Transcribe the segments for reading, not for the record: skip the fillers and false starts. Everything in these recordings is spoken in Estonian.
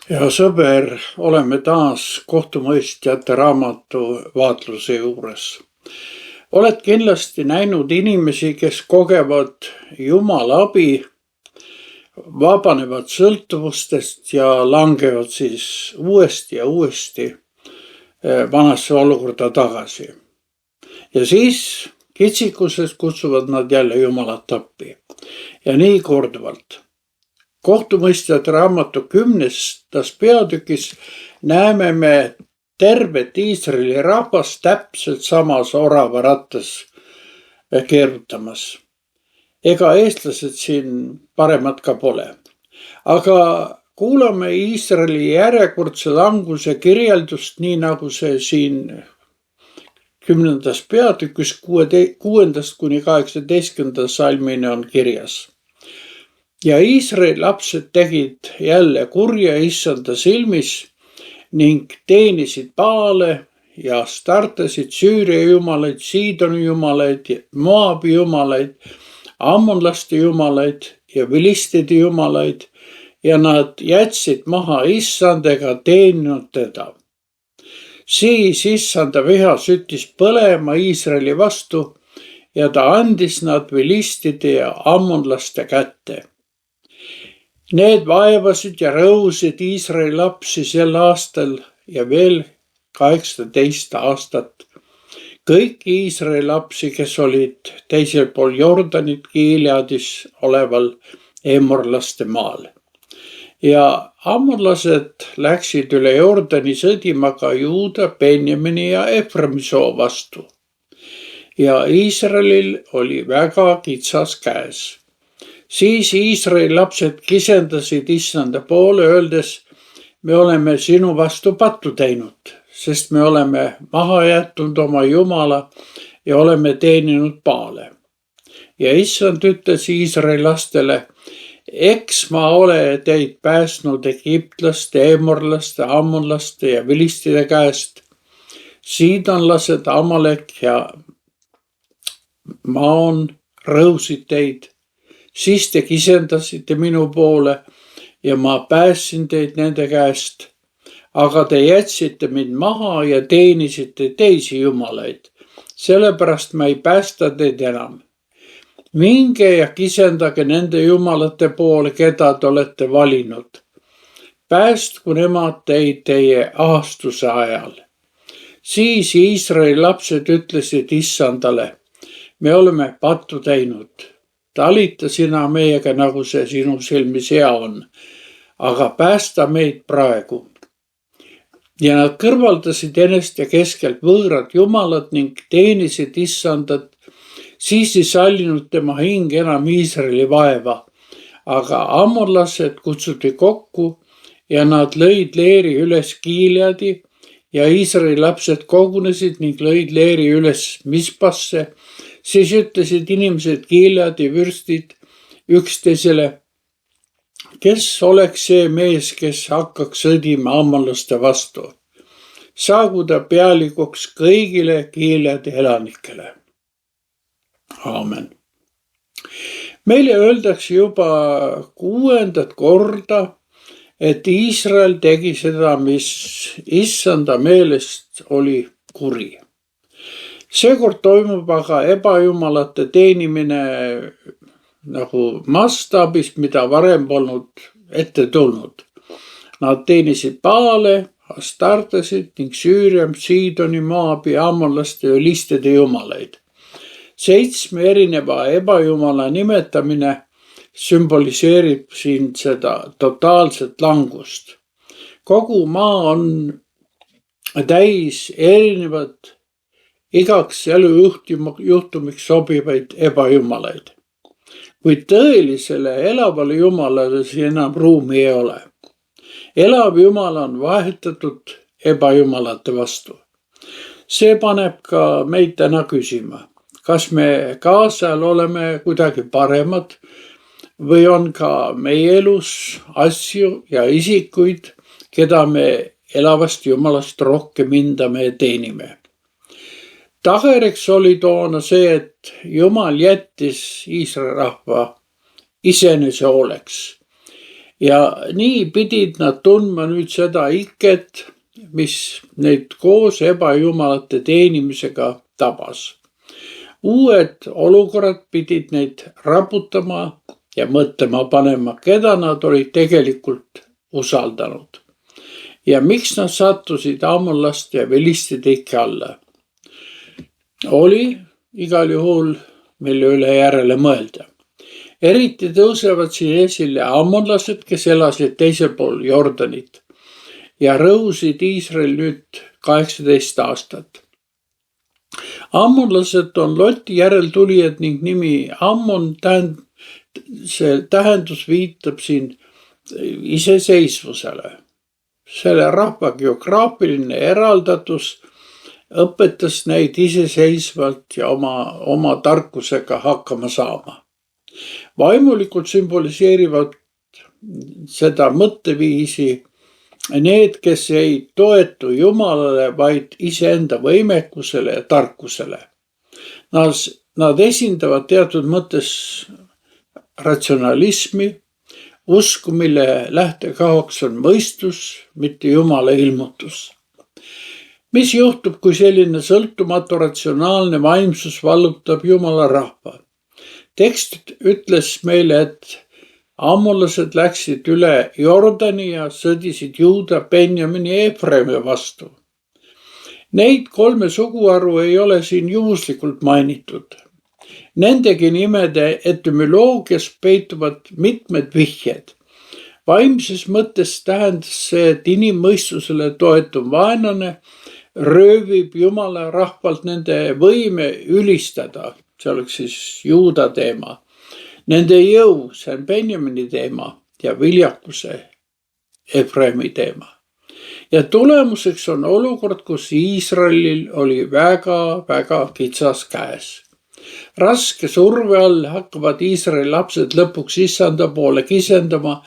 Ja sõber, oleme taas kohtumõistjate raamatu vaatluse juures. Oled kindlasti näinud inimesi, kes kogevad Jumala abi, vabanevad sõltuvustest ja langevad siis uuesti ja uuesti vanasse olukorda tagasi. Ja siis kitsikuses kutsuvad nad jälle Jumalat appi. Ja nii korduvalt. Kohtumõistjate raamatu 10. peatükis näeme me tervet Iisraeli rahvast täpselt samas oravarattas keerutamas. Ega eestlased siin paremat ka pole. Aga kuulame Iisraeli järjekordse languse kirjeldust, nii nagu see siin 10. peatükis 6. kuni 18. salmini on kirjas. Ja Iisraeli lapsed tegid jälle kurja issanda silmis ning teenisid Baale ja Astartasid, Süüria jumalaid, Siidoni jumalaid, Moabi jumalaid, ammonlaste jumalaid ja vilistide jumalaid ja nad jätsid maha issanda ega teeninud teda. Siis issanda viha süttis põlema Iisraeli vastu ja ta andis nad vilistide ja ammonlaste kätte. Need vaevasid ja rõhusid Iisraeli lapsi sel aastal ja veel 18 aastat. Kõiki Iisraeli lapsi, kes olid teisel pool Jordanit Gileadis oleval Emorlaste maal. Ja ammonlased läksid üle Jordani sõdima ka Juuda, Benjamini ja Efremi soo vastu. Ja Iisraelil oli väga kitsas käes. Siis Iisraeli lapsed kisendasid issanda poole, öeldes, me oleme sinu vastu pattu teinud, sest me oleme maha jätnud oma Jumala ja oleme teeninud Baale. Ja issand ütles Iisraeli lastele, eks ma ole teid päästnud egiptlaste, emorlaste, ammonlaste ja vilistide käest. Siidonlased, Amalek ja Maon rõhusid teid. Siis te kisendasite minu poole ja ma päästsin teid nende käest, aga te jätsite mind maha ja teenisite teisi jumalaid. Sellepärast ma ei päästa teid enam. Minge ja kisendage nende jumalate poole, keda te olete valinud. Päästku nemad teid teie ahastuse ajal. Siis Iisraeli lapsed ütlesid issandale, me oleme pattu teinud. Talita sina meiega, nagu see sinu silmis hea on, aga päästa meid praegu. Ja nad kõrvaldasid eneste keskelt võõrad jumalad ning teenisid issandat, siis ei sallinud tema hing enam Iisraeli vaeva. Aga ammonlased kutsuti kokku ja nad lõid leeri üles Gileadi ja Iisraeli lapsed kogunesid ning lõid leeri üles Mispasse. Siis ütlesid inimesed Gileadi vürstid üksteisele, kes oleks see mees, kes hakkaks sõdima ammonlaste vastu. Saagu ta pealikuks kõigile Gileadi elanikele. Aamen. Meile öeldakse juba 6. korda, et Iisrael tegi seda, mis issanda meelest oli kuri. Seekord toimub aga ebajumalate teenimine nagu mastaabis, mida varem polnud ette tulnud. Nad teenisid Baale, Astartasid ning Süüria, Siidoni, Moabi, ammonlaste ja vilistide jumalaid. 7 erineva ebajumala nimetamine sümboliseerib siin seda totaalset langust. Kogu maa on täis erinevad igaks elujuhtumiks sobivaid ebajumalaid. Kuid tõelisele elavale jumalale siin enam ruumi ei ole. Elav jumal on vahetatud ebajumalate vastu. See paneb ka meid täna küsima, kas me kaasajal oleme kuidagi paremad või on ka meie elus asju ja isikuid, keda me elavast jumalast rohkem hindame ja teenime. Tagajärjeks oli toona see, et Jumal jättis Iisraeli rahva iseenese hooleks. Ja nii pidid nad tundma nüüd seda iket, mis neid koos ebajumalate teenimisega tabas. Uued olukorrad pidid neid raputama ja mõtlema panema, keda nad olid tegelikult usaldanud. Ja miks nad sattusid ammonlaste ja vilistide ikke alla? Oli igal juhul mille üle järele mõelda. Eriti tõusevad siin esile ammonlased, kes elasid teisel pool Jordanit ja rõhusid Iisrael nüüd 18 aastat. Ammonlased on Loti järeltulijad ning nimi Ammon see tähendus viitab siin iseseisvusele. Selle rahva geograafiline eraldatus õpetas neid iseseisvalt ja oma tarkusega hakkama saama. Vaimulikult sümboliseerivad seda mõtteviisi need, kes ei toetu Jumalale, vaid iseenda võimekusele ja tarkusele. Nad esindavad teatud mõttes ratsionalismi, usku, mille lähtekohaks on mõistus, mitte Jumala ilmutus. Mis juhtub, kui selline sõltumatu ratsionaalne vaimsus vallutab Jumala rahva? Tekst ütles meile, et ammonlased läksid üle Jordani ja sõdisid Juuda, Benjamini ja Efraimi vastu. Neid 3 suguharu ei ole siin juhuslikult mainitud. Nendegi nimede etümoloogias peituvad mitmed vihjed. Vaimses mõttes tähendas see, et inimmõistusele toetuv vaenlane röövib Jumala rahvalt nende võime ülistada. See oleks siis Juuda teema. Nende jõu, see on Benjamini teema ja viljakuse Efraimi teema. Ja tulemuseks on olukord, kus Iisraelil oli väga kitsas käes. Raske surve all hakkavad Iisraeli lapsed lõpuks issanda poole kisendama.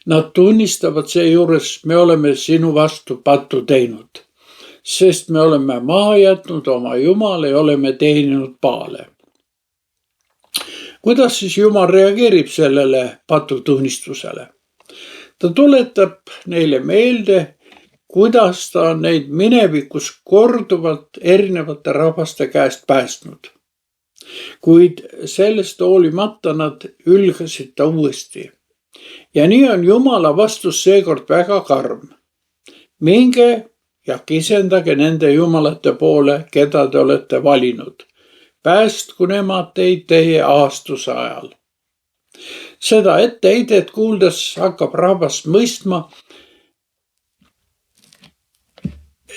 Nad tunnistavad seejuures, me oleme sinu vastu pattu teinud, sest me oleme maha jätnud oma Jumala ja oleme teeninud Baale. Kuidas siis Jumal reageerib sellele patutunnistusele? Ta tuletab neile meelde, kuidas ta on neid minevikus korduvalt erinevate rahvaste käest päästnud. Kuid sellest hoolimata nad ülgasid ta uuesti. Ja nii on Jumala vastus seekord väga karm. Minge ja kisendage nende jumalate poole, keda te olete valinud. Päästku nemad teid teie aastuse ajal. Seda etteheidet kuuldes hakkab rahvas mõistma,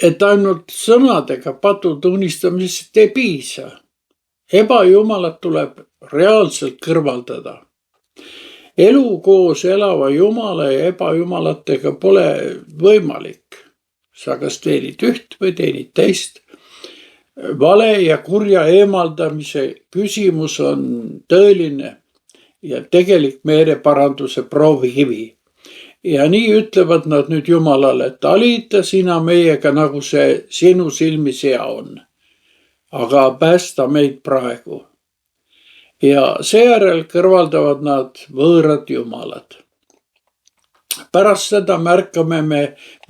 et ainult sõnadega patu tunnistamisest ei piisa. Ebajumalat tuleb reaalselt kõrvaldada. Elu koos elava Jumala ja ebajumalatega pole võimalik. Sa kas teenid üht või teenid teist. Vale ja kurja eemaldamise küsimus on tõeline ja tegelik meeleparanduse proovikivi. Ja nii ütlevad nad nüüd Jumalale, et talita sina meiega, nagu see sinu silmis hea on. Aga päästa meid praegu. Ja seejärel kõrvaldavad nad võõrad jumalad. Pärast seda märkame me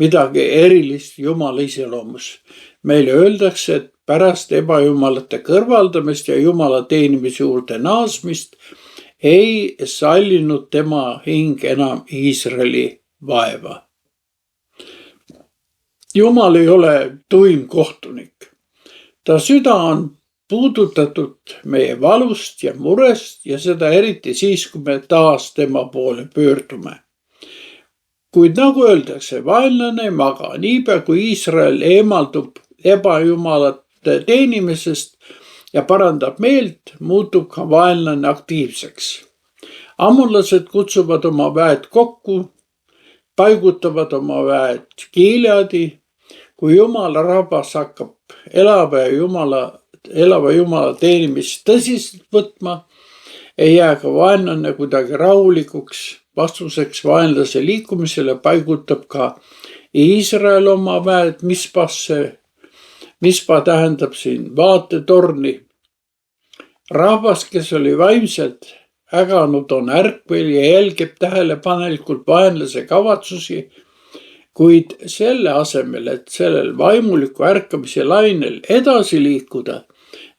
midagi erilist Jumala iseloomus. Meile öeldakse, et pärast ebajumalate kõrvaldamist ja Jumala teenimise juurde naasmist ei sallinud tema hing enam Iisraeli vaeva. Jumal ei ole tuim kohtunik. Ta süda on puudutatud meie valust ja murest ja seda eriti siis, kui me taas tema poole pöördume. Kuid nagu öeldakse, vaenlane ei maga. Niipea kui Iisrael eemaldub ebajumalate teenimisest ja parandab meelt, muutub ka vaenlane aktiivseks. Ammonlased kutsuvad oma väed kokku, paigutavad oma väed Gileadi. Kui Jumala rahvas hakkab elava Jumala teenimist tõsiselt võtma, ei jää ka vaenlane kuidagi rahulikuks. Vastuseks vaenlase liikumisele paigutab ka Iisrael oma väed Mispasse. Mispa tähendab siin vaatetorni. Rahvas, kes oli vaimselt äganud on ärkvel ja jälgib tähelepanelikult vaenlase kavatsusi, kuid selle asemel, et sellel vaimuliku ärkamise lainel edasi liikuda,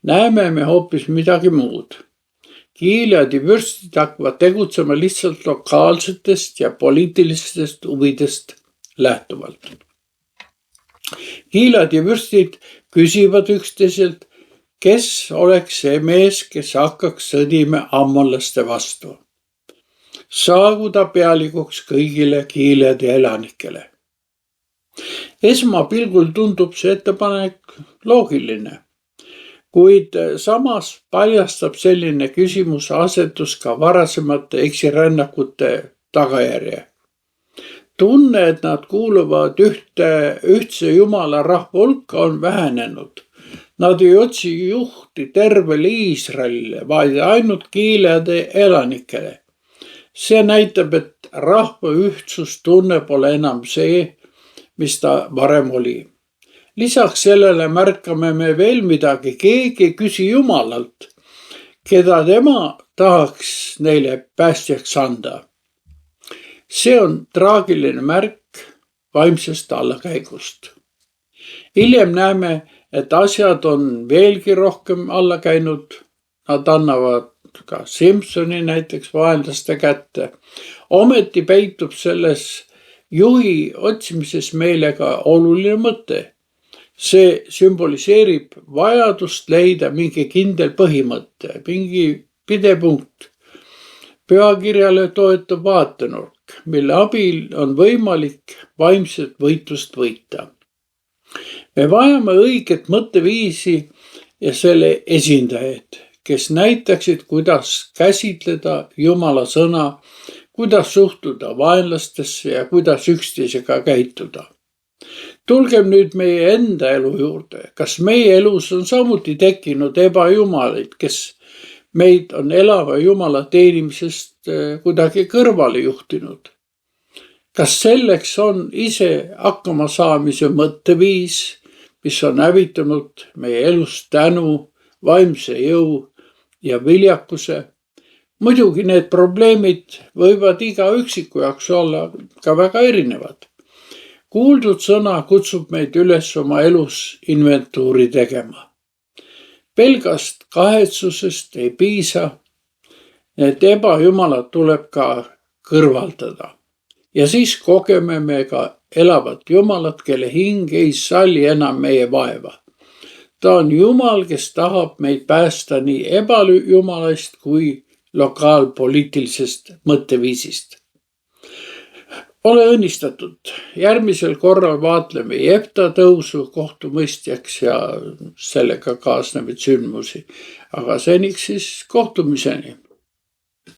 näeme me hoopis midagi muud. Kiiljad ja vürstid hakkavad tegutsema lihtsalt lokaalsetest ja poliitilistest huvidest lähtuvalt. Kiiljad ja vürstid küsivad üksteiselt, kes oleks see mees, kes hakkaks sõdima ammonlaste vastu. Saagu ta pealikuks kõigile Kiiljade elanikele. Esmapilgul tundub see ettepanek loogiline, kuid samas paljastab selline küsimuse asetus ka varasemate eksirännakute tagajärje. Tunne, et nad kuuluvad ühtse Jumala rahva hulka, on vähenenud. Nad ei otsi juhti tervele Iisraelile, vaid ainult Kiiljade elanikele. See näitab, et rahva ühtsustunne pole enam see, mis ta varem oli. Lisaks sellele märkame me veel midagi. Keegi ei küsi Jumalalt, keda tema tahaks neile päästjaks anda. See on traagiline märk vaimsest allakäigust. Hiljem näeme, et asjad on veelgi rohkem alla käinud. Nad annavad ka Simsoni näiteks vaenlaste kätte. Ometi peitub selles juhi otsimises meile ka oluline mõte. See sümboliseerib vajadust leida mingi kindel põhimõte, mingi pidepunkt, pühakirjale toetav vaatenurk, mille abil on võimalik vaimset võitlust võita. Me vajame õiget mõtteviisi ja selle esindajaid, kes näitaksid, kuidas käsitleda Jumala sõna, kuidas suhtuda vaenlastesse ja kuidas üksteisega käituda. Tulgem nüüd meie enda elu juurde. Kas meie elus on samuti tekkinud ebajumalaid, kes meid on elava Jumala teenimisest kuidagi kõrvale juhtinud? Kas selleks on ise hakkama saamise mõtteviis, mis on hävitanud meie elust tänu, vaimse jõu ja viljakuse? Muidugi need probleemid võivad iga üksiku jaoks olla ka väga erinevad. Kuuldud sõna kutsub meid üles oma elus inventuuri tegema. Pelgast kahetsusest ei piisa, need ebajumalad tuleb ka kõrvaldada. Ja siis kogeme me ka elavat Jumalat, kelle hing ei salli enam meie vaeva. Ta on Jumal, kes tahab meid päästa nii ebajumalast kui lokaalpoliitilisest mõtteviisist. Ole õnnistatud. Järgmisel korral vaatleme Jefta tõusu kohtumõistjaks ja sellega kaasnevaid sündmusi. Aga seniks siis kohtumiseni.